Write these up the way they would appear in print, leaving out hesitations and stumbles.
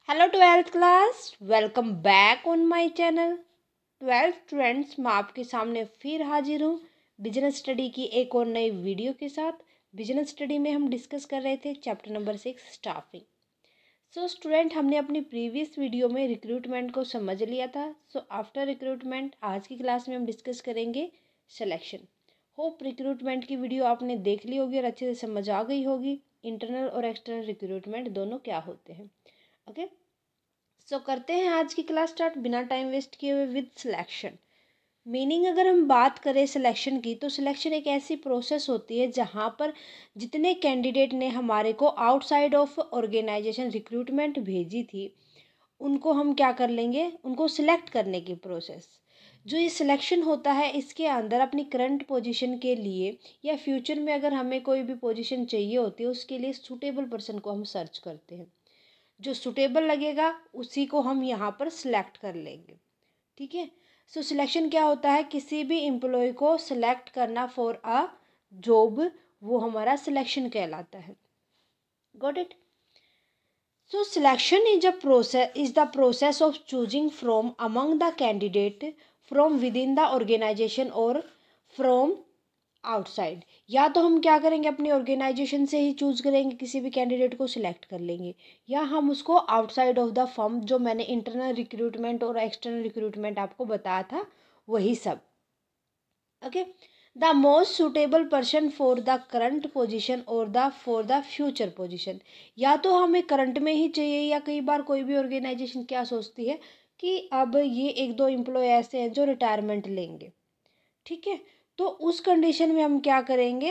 Hello twelfth class, welcome back on my channel. Twelfth students, मैं आपके सामने फिर हाजिर हूँ बिजनेस स्टडी की एक और नई वीडियो के साथ। बिजनेस स्टडी में हम डिस्कस कर रहे थे chapter number 6 staffing. So student, हमने अपनी प्रीवियस वीडियो में रिक्रूटमेंट को समझ लिया था। सो आफ्टर रिक्रूटमेंट आज की क्लास में हम डिस्कस करेंगे सिलेक्शन। होप रिक्रूटमेंट की वीडियो आपने देख ली होगी और अच्छे से समझ आ गई होगी इंटरनल और एक्सटर्नल रिक्रूटमेंट दोनों क्या होते हैं। ओके, सो करते हैं आज की क्लास स्टार्ट बिना टाइम वेस्ट किए हुए विद सिलेक्शन। मीनिंग अगर हम बात करें सिलेक्शन की, तो सिलेक्शन एक ऐसी प्रोसेस होती है जहाँ पर जितने कैंडिडेट ने हमारे को आउटसाइड ऑफ ऑर्गेनाइजेशन रिक्रूटमेंट भेजी थी, उनको हम क्या कर लेंगे, उनको सिलेक्ट करने की प्रोसेस। जो ये सिलेक्शन होता है, इसके अंदर अपनी करंट पोजीशन के लिए या फ्यूचर में अगर हमें कोई भी पोजीशन चाहिए होती है, उसके लिए सूटेबल पर्सन को हम सर्च करते हैं। जो सुटेबल लगेगा उसी को हम यहाँ पर सिलेक्ट कर लेंगे। ठीक है, सो सिलेक्शन क्या होता है, किसी भी एम्प्लॉय को सिलेक्ट करना फॉर अ जॉब, वो हमारा सिलेक्शन कहलाता है। Got it. So selection is the process of choosing from among the candidate from within the organisation और फ्रॉम आउटसाइड। या तो हम क्या करेंगे, अपनी ऑर्गेनाइजेशन से ही चूज करेंगे, किसी भी कैंडिडेट को सिलेक्ट कर लेंगे, या हम उसको आउटसाइड ऑफ द फर्म, जो मैंने इंटरनल रिक्रूटमेंट और एक्सटर्नल रिक्रूटमेंट आपको बताया था, वही सब। Okay, the most suitable person for the current position और the for the future position. या तो हमें करंट में ही चाहिए, या कई बार कोई भी ऑर्गेनाइजेशन क्या सोचती है कि अब ये एक दो एम्प्लॉय ऐसे हैं जो रिटायरमेंट लेंगे। ठीक है, तो उस कंडीशन में हम क्या करेंगे,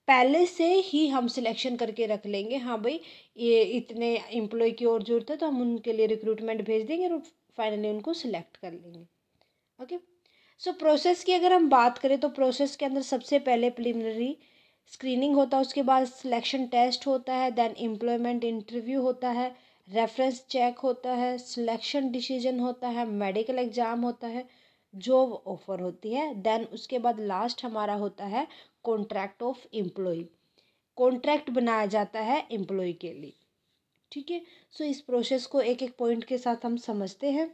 पहले से ही हम सिलेक्शन करके रख लेंगे। हाँ भाई, ये इतने एम्प्लॉय की और ज़रूरत है, तो हम उनके लिए रिक्रूटमेंट भेज देंगे और फाइनली उनको सिलेक्ट कर लेंगे। ओके, सो प्रोसेस की अगर हम बात करें, तो प्रोसेस के अंदर सबसे पहले प्रिलिमिनरी स्क्रीनिंग होता है, उसके बाद सिलेक्शन टेस्ट होता है, देन एम्प्लॉयमेंट इंटरव्यू होता है, रेफरेंस चेक होता है, सिलेक्शन डिसीजन होता है, मेडिकल एग्ज़ाम होता है, जॉब ऑफर होती है, देन उसके बाद लास्ट हमारा होता है कॉन्ट्रैक्ट ऑफ एम्प्लॉय। कॉन्ट्रैक्ट बनाया जाता है एम्प्लॉय के लिए। ठीक है, सो इस प्रोसेस को एक एक पॉइंट के साथ हम समझते हैं।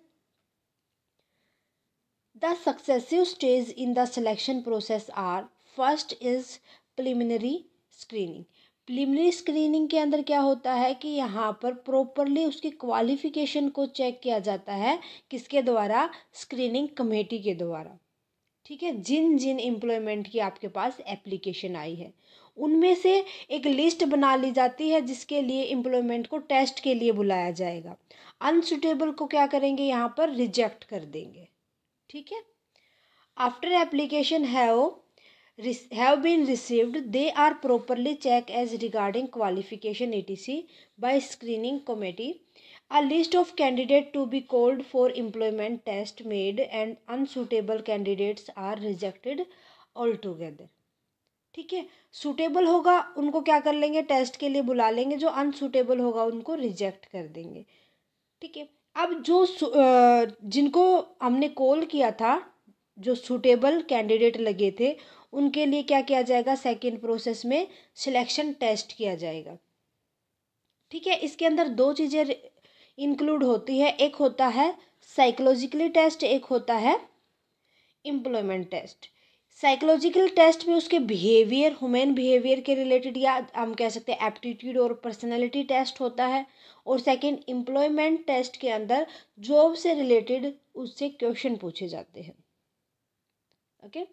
The successive stage in the selection process are, first is preliminary screening. Preliminary screening के अंदर क्या होता है कि यहाँ पर प्रॉपरली उसकी क्वालिफिकेशन को चेक किया जाता है, किसके द्वारा, स्क्रीनिंग कमेटी के द्वारा। ठीक है, जिन जिन एम्प्लॉयमेंट की आपके पास एप्लीकेशन आई है, उनमें से एक लिस्ट बना ली जाती है, जिसके लिए एम्प्लॉयमेंट को टेस्ट के लिए बुलाया जाएगा। अनसुटेबल को क्या करेंगे, यहाँ पर रिजेक्ट कर देंगे। ठीक है, after application have been received, they are properly checked as regarding qualification etc by screening committee. A list of candidates to be called for employment test made and unsuitable candidates are rejected altogether. ठीक है, suitable होगा उनको क्या कर लेंगे, test के लिए बुला लेंगे, जो अनसुटेबल होगा उनको रिजेक्ट कर देंगे। ठीक है, अब जिनको हमने कॉल किया था, जो सूटेबल कैंडिडेट लगे थे, उनके लिए क्या किया जाएगा, सेकंड प्रोसेस में सिलेक्शन टेस्ट किया जाएगा। ठीक है, इसके अंदर दो चीज़ें इंक्लूड होती है, एक होता है साइकोलॉजिकली टेस्ट, एक होता है एम्प्लॉयमेंट टेस्ट। साइकोलॉजिकल टेस्ट में उसके बिहेवियर, ह्यूमन बिहेवियर के रिलेटेड, या हम कह सकते हैं एप्टीट्यूड और पर्सनैलिटी टेस्ट होता है। और सेकंड एम्प्लॉयमेंट टेस्ट के अंदर जॉब से रिलेटेड उससे क्वेश्चन पूछे जाते हैं। Okay,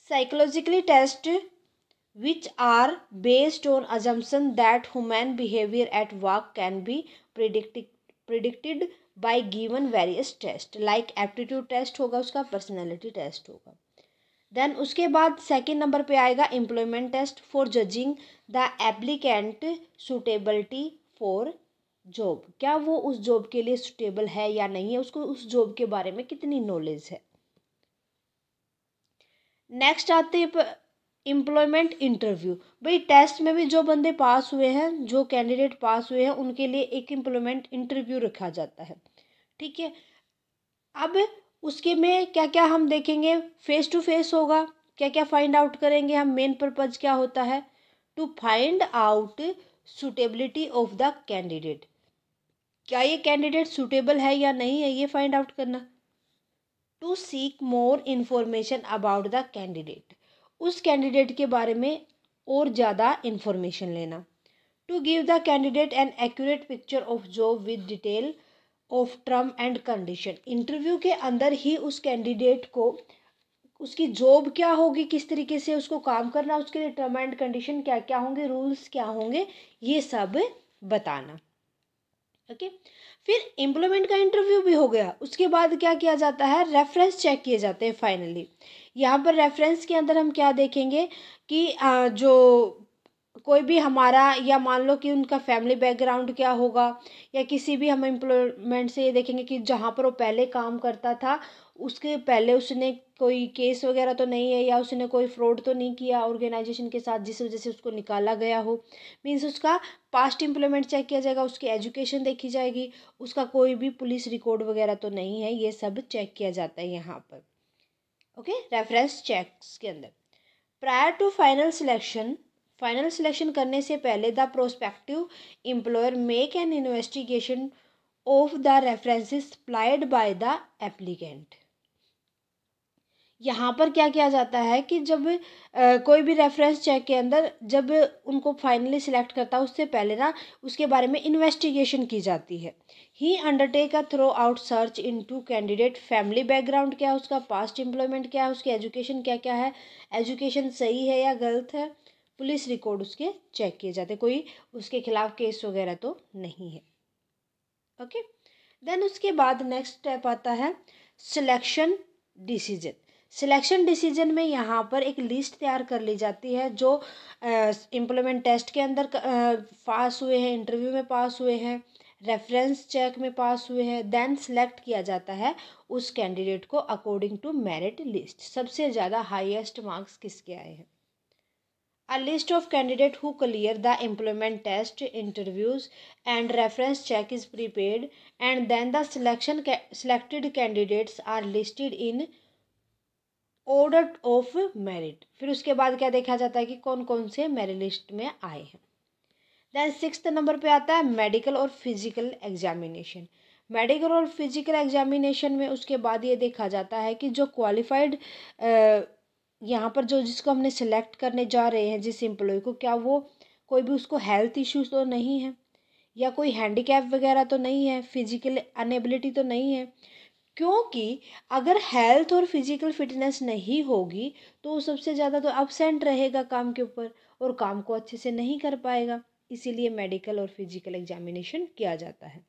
psychologically test which are based on assumption that human behavior at work can be predicted by given various test, like aptitude test होगा उसका, personality test होगा। देन उसके बाद सेकंड नंबर पे आएगा employment test for judging the applicant suitability for job. क्या वो उस जॉब के लिए सुटेबल है या नहीं है, उसको उस जॉब के बारे में कितनी नॉलेज है। नेक्स्ट आते हैं एम्प्लॉयमेंट इंटरव्यू। भाई टेस्ट में भी जो बंदे पास हुए हैं, जो कैंडिडेट पास हुए हैं, उनके लिए एक एम्प्लॉयमेंट इंटरव्यू रखा जाता है। ठीक है, अब उसके में क्या क्या हम देखेंगे, फेस टू फेस होगा, क्या क्या फाइंड आउट करेंगे हम, मेन पर्पज क्या होता है, to find out suitability of the candidate. क्या ये कैंडिडेट सूटेबल है या नहीं है, ये फाइंड आउट करना। To seek more information about the candidate, उस कैंडिडेट के बारे में और ज़्यादा इन्फॉर्मेशन लेना। To give the candidate an accurate picture of job with detail of term and condition, interview के अंदर ही उस कैंडिडेट को उसकी जॉब क्या होगी, किस तरीके से उसको काम करना, उसके लिए टर्म एंड कंडीशन क्या क्या होंगे, रूल्स क्या होंगे, ये सब बताना। ओके, फिर एम्प्लॉयमेंट का इंटरव्यू भी हो गया। उसके बाद क्या किया जाता है, रेफरेंस चेक किए जाते हैं फाइनली। यहाँ पर रेफरेंस के अंदर हम क्या देखेंगे कि जो कोई भी हमारा, या मान लो कि उनका फैमिली बैकग्राउंड क्या होगा, या किसी भी हम एम्प्लॉयमेंट से ये देखेंगे कि जहाँ पर वो पहले काम करता था उसके पहले उसने कोई केस वगैरह तो नहीं है, या उसने कोई फ्रॉड तो नहीं किया ऑर्गेनाइजेशन के साथ जिस वजह से उसको निकाला गया हो। मीन्स उसका पास्ट एम्प्लॉयमेंट चेक किया जाएगा, उसकी एजुकेशन देखी जाएगी, उसका कोई भी पुलिस रिकॉर्ड वगैरह तो नहीं है, ये सब चेक किया जाता है यहाँ पर। ओके, रेफरेंस चेक्स के अंदर। प्रायर टू फाइनल सिलेक्शन करने से पहले the prospective employer make an investigation of the references supplied by the applicant. यहाँ पर क्या किया जाता है कि जब कोई भी रेफरेंस चेक के अंदर जब उनको फाइनली सिलेक्ट करता है उससे पहले ना उसके बारे में इन्वेस्टिगेशन की जाती है। He undertake a throughout search into candidate family background क्या है, उसका पास्ट एम्प्लॉयमेंट क्या है, उसकी एजुकेशन क्या क्या है, एजुकेशन सही है या गलत है, पुलिस रिकॉर्ड उसके चेक किए जाते, कोई उसके खिलाफ केस वगैरह तो नहीं है। ओके, देन उसके बाद नेक्स्ट स्टेप आता है सिलेक्शन डिसीजन। सिलेक्शन डिसीजन में यहाँ पर एक लिस्ट तैयार कर ली जाती है जो इम्प्लॉयमेंट टेस्ट के अंदर पास हुए हैं, इंटरव्यू में पास हुए हैं, रेफरेंस चेक में पास हुए हैं। देन सेलेक्ट किया जाता है उस कैंडिडेट को अकॉर्डिंग टू मेरिट लिस्ट, सबसे ज़्यादा हाईएस्ट मार्क्स किसके आए हैं। A list of candidates who clear the employment test, interviews, and reference check is prepared, and then the selected candidates are listed in order of merit. फिर उसके बाद क्या देखा जाता है कि कौन कौन से मेरिट लिस्ट में आए हैं। देन 6th नंबर पे आता है मेडिकल और फिजिकल एग्जामिनेशन। मेडिकल और फिजिकल एग्जामिनेशन में उसके बाद ये देखा जाता है कि जो क्वालिफाइड यहाँ पर जो जिसको हमने सेलेक्ट करने जा रहे हैं जिस एम्प्लॉय को, क्या वो कोई भी उसको हेल्थ इश्यूज तो नहीं है, या कोई हैंडीकैप वगैरह तो नहीं है, फिजिकल अनएबिलिटी तो नहीं है। क्योंकि अगर हेल्थ और फिजिकल फिटनेस नहीं होगी तो वो सबसे ज़्यादा तो अपसेंट रहेगा काम के ऊपर और काम को अच्छे से नहीं कर पाएगा, इसीलिए मेडिकल और फिजिकल एग्जामिनेशन किया जाता है।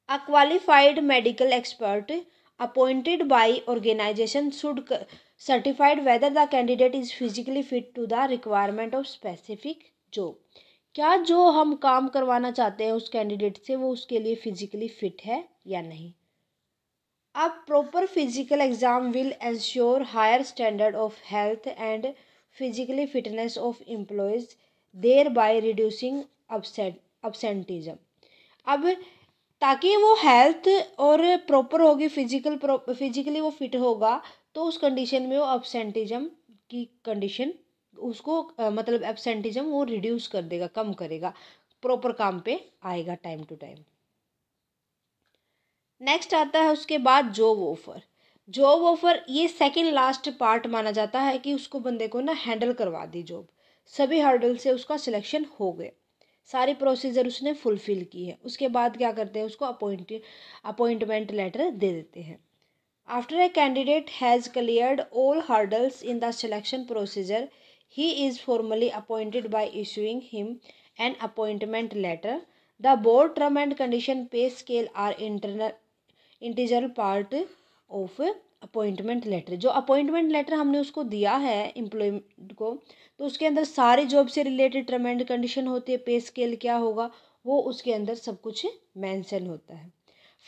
A qualified medical expert appointed by organization should certified whether the candidate is physically fit to the requirement of specific job. क्या जो हम काम करवाना चाहते हैं उस कैंडिडेट से वो उसके लिए फिजिकली फिट है या नहीं। A proper physical exam will ensure higher standard of health and physically fitness of employees, thereby reducing absenteeism. अब ताकि वो हेल्थ और प्रॉपर होगी, फिजिकली वो फिट होगा तो उस कंडीशन में वो एब्सेंटिज्म की कंडीशन उसको मतलब एब्सेंटिज्म वो रिड्यूस कर देगा, कम करेगा, प्रॉपर काम पे आएगा टाइम टू टाइम। नेक्स्ट आता है उसके बाद जॉब ऑफर। जॉब ऑफर ये सेकंड लास्ट पार्ट माना जाता है कि उसको बंदे को ना हैंडल करवा दी जॉब, सभी हर्डल से उसका सिलेक्शन हो गए, सारी प्रोसीजर उसने फुलफ़िल की है। उसके बाद क्या करते हैं, उसको अपॉइंटमेंट लेटर दे देते हैं। After a candidate has cleared all hurdles in the selection procedure he is formally appointed by issuing him an appointment letter. The board term and condition pay scale are integral part of appointment letter. जो appointment letter हमने उसको दिया है employment को, तो उसके अंदर सारी जॉब से रिलेटेड टर्म एंड कंडीशन होती है, पे स्केल क्या होगा वो उसके अंदर सब कुछ मेंशन होता है।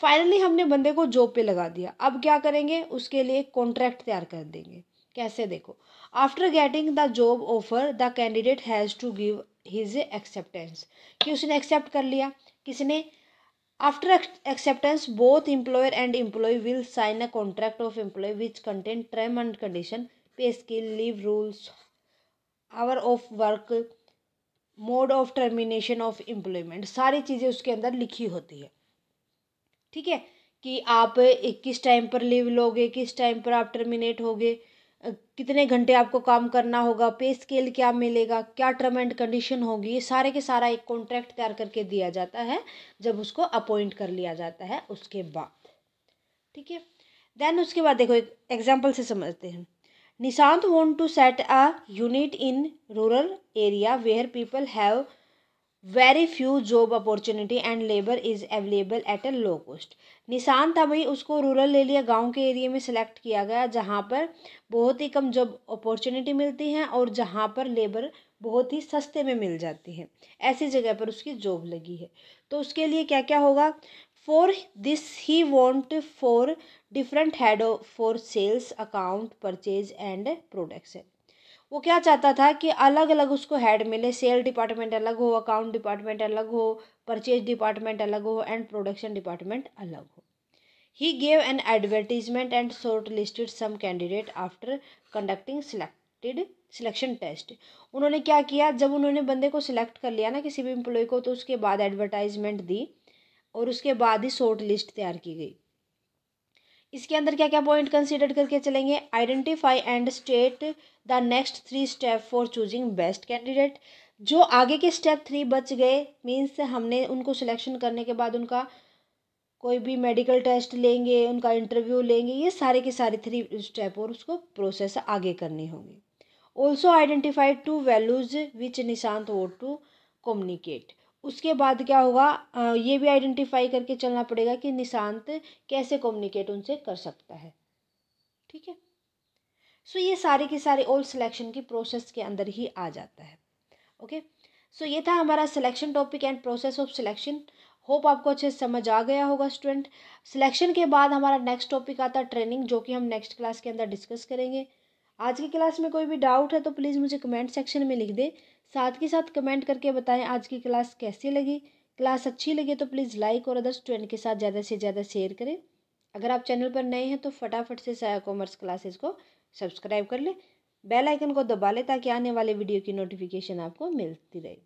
फाइनली हमने बंदे को जॉब पे लगा दिया, अब क्या करेंगे, उसके लिए कॉन्ट्रैक्ट तैयार कर देंगे। कैसे, देखो, after getting the job offer the candidate has to give his acceptance, कि उसने एक्सेप्ट कर लिया, किसने, after acceptance both employer and employee will sign a contract of employee which contain term and condition, pay scale, leave rules, hour of work, mode of termination of employment, सारी चीज़ें उसके अंदर लिखी होती है। ठीक है, कि आप किस टाइम पर लीव लोगे, किस टाइम पर आप टर्मिनेट होगे, कितने घंटे आपको काम करना होगा, पे स्केल क्या मिलेगा, क्या टर्म एंड कंडीशन होगी, ये सारे के सारा एक कॉन्ट्रैक्ट तैयार करके दिया जाता है जब उसको अपॉइंट कर लिया जाता है उसके बाद। ठीक है, देन उसके बाद देखो एक एग्जाम्पल से समझते हैं। Nishant want to set a unit in rural area where people have very few job opportunity and labour is available at a low cost. Nishant था भाई, उसको रूरल एरिया गांव के एरिया में सिलेक्ट किया गया जहां पर बहुत ही कम जॉब अपॉर्चुनिटी मिलती हैं और जहां पर लेबर बहुत ही सस्ते में मिल जाती है, ऐसी जगह पर उसकी जॉब लगी है। तो उसके लिए क्या क्या होगा, for this he want for different head for sales account purchase and production. वो क्या चाहता था कि अलग अलग उसको हेड मिले, सेल डिपार्टमेंट अलग हो, अकाउंट डिपार्टमेंट अलग हो, परचेज डिपार्टमेंट अलग हो एंड प्रोडक्शन डिपार्टमेंट अलग हो। He gave an advertisement and short listed some candidate after conducting selection test. उन्होंने क्या किया, जब उन्होंने बंदे को सिलेक्ट कर लिया ना किसी भी एम्प्लॉय को, तो उसके बाद एडवर्टाइजमेंट दी और उसके बाद ही शॉर्ट लिस्ट तैयार की गई। इसके अंदर क्या क्या पॉइंट कंसीडर करके चलेंगे, identify and state the next 3 step for choosing best candidate. जो आगे के स्टेप 3 बच गए, मीन्स हमने उनको सिलेक्शन करने के बाद उनका कोई भी मेडिकल टेस्ट लेंगे, उनका इंटरव्यू लेंगे, ये सारे के सारे 3 स्टेप और उसको प्रोसेस आगे करनी होगी। Also identify 2 values which Nishant want to communicate. उसके बाद क्या होगा, ये भी आइडेंटिफाई करके चलना पड़ेगा कि निशांत कैसे कम्युनिकेट उनसे कर सकता है। ठीक है, सो ये सारे के सारे ऑल सिलेक्शन की प्रोसेस के अंदर ही आ जाता है। ओके, सो ये था हमारा selection topic and process of selection. Hope आपको अच्छे से समझ आ गया होगा स्टूडेंट। सिलेक्शन के बाद हमारा नेक्स्ट टॉपिक आता है ट्रेनिंग, जो कि हम नेक्स्ट क्लास के अंदर डिस्कस करेंगे। आज की क्लास में कोई भी डाउट है तो प्लीज़ मुझे कमेंट सेक्शन में लिख दें, साथ के साथ कमेंट करके बताएं आज की क्लास कैसी लगी। क्लास अच्छी लगी तो प्लीज़ लाइक और अदर स्टूडेंट के साथ ज़्यादा से ज़्यादा शेयर करें। अगर आप चैनल पर नए हैं तो फटाफट से साया कॉमर्स क्लासेस को सब्सक्राइब कर लें, बेल आइकन को दबा लें ताकि आने वाले वीडियो की नोटिफिकेशन आपको मिलती रहे।